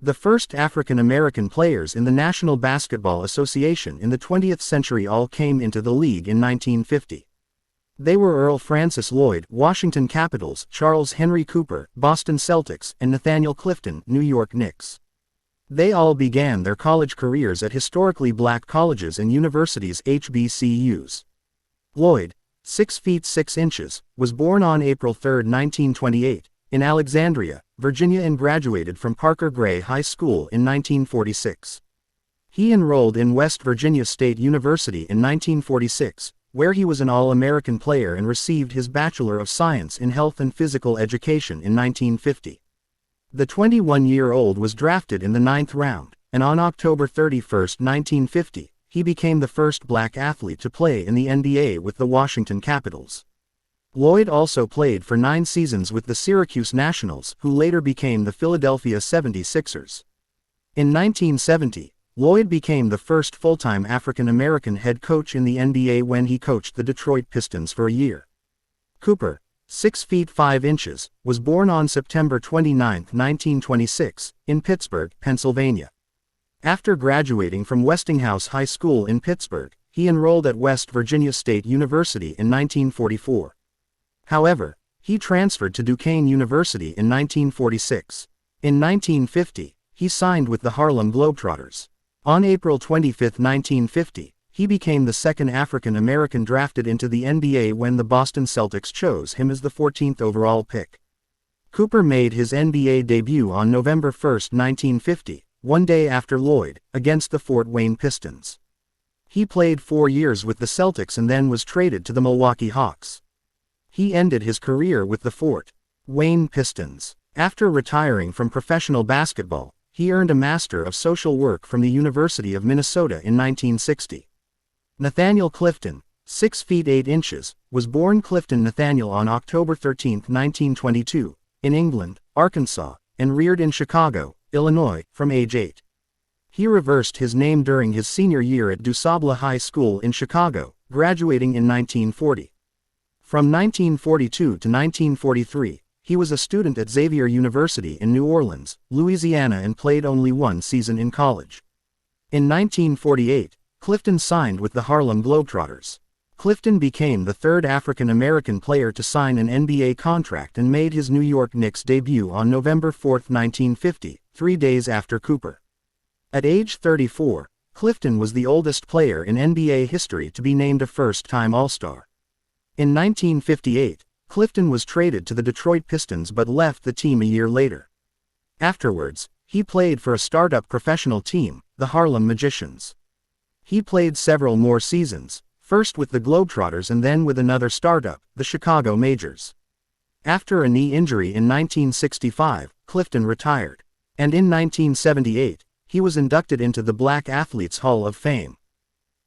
The first African American players in the National Basketball Association in the 20th century all came into the league in 1950. They were Earl Francis Lloyd, Washington Capitals, Charles Henry Cooper, Boston Celtics, and Nathaniel Clifton, New York Knicks. They all began their college careers at historically black colleges and universities HBCUs. Lloyd, 6 feet 6 inches, was born on April 3, 1928, in Alexandria, Virginia and graduated from Parker Gray High School in 1946. He enrolled in West Virginia State University in 1946, where he was an All-American player and received his Bachelor of Science in Health and Physical Education in 1950. The 21-year-old was drafted in the 9th round, and on October 31, 1950, he became the first black athlete to play in the NBA with the Washington Capitals. Lloyd also played for 9 seasons with the Syracuse Nationals, who later became the Philadelphia 76ers. In 1970, Lloyd became the first full-time African-American head coach in the NBA when he coached the Detroit Pistons for a year. Cooper, 6 feet 5 inches, was born on September 29, 1926, in Pittsburgh, Pennsylvania. After graduating from Westinghouse High School in Pittsburgh, he enrolled at West Virginia State University in 1944. However, he transferred to Duquesne University in 1946. In 1950, he signed with the Harlem Globetrotters. On April 25, 1950, he became the second African American drafted into the NBA when the Boston Celtics chose him as the 14th overall pick. Cooper made his NBA debut on November 1, 1950, one day after Lloyd, against the Fort Wayne Pistons. He played 4 years with the Celtics and then was traded to the Milwaukee Hawks. He ended his career with the Fort Wayne Pistons. After retiring from professional basketball, he earned a Master of Social Work from the University of Minnesota in 1960. Nathaniel Clifton, 6 feet 8 inches, was born Clifton Nathaniel on October 13, 1922, in England, Arkansas, and reared in Chicago, Illinois, from age 8. He reversed his name during his senior year at DuSable High School in Chicago, graduating in 1940. From 1942 to 1943, he was a student at Xavier University in New Orleans, Louisiana and played only 1 season in college. In 1948, Clifton signed with the Harlem Globetrotters. Clifton became the 3rd African American player to sign an NBA contract and made his New York Knicks debut on November 4, 1950, 3 days after Cooper. At age 34, Clifton was the oldest player in NBA history to be named a first-time All-Star. In 1958, Clifton was traded to the Detroit Pistons but left the team a year later. Afterwards, he played for a startup professional team, the Harlem Magicians. He played several more seasons, first with the Globetrotters and then with another startup, the Chicago Majors. After a knee injury in 1965, Clifton retired. And in 1978, he was inducted into the Black Athletes Hall of Fame.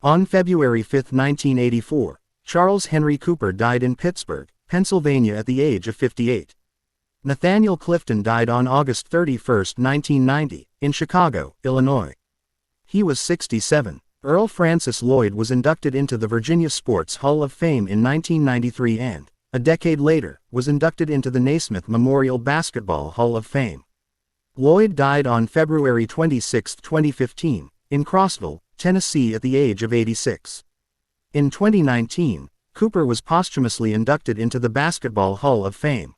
On February 5, 1984, Charles Henry Cooper died in Pittsburgh, Pennsylvania at the age of 58. Nathaniel Clifton died on August 31, 1990, in Chicago, Illinois. He was 67. Earl Francis Lloyd was inducted into the Virginia Sports Hall of Fame in 1993 and, a decade later, was inducted into the Naismith Memorial Basketball Hall of Fame. Lloyd died on February 26, 2015, in Crossville, Tennessee at the age of 86. In 2019, Cooper was posthumously inducted into the Basketball Hall of Fame.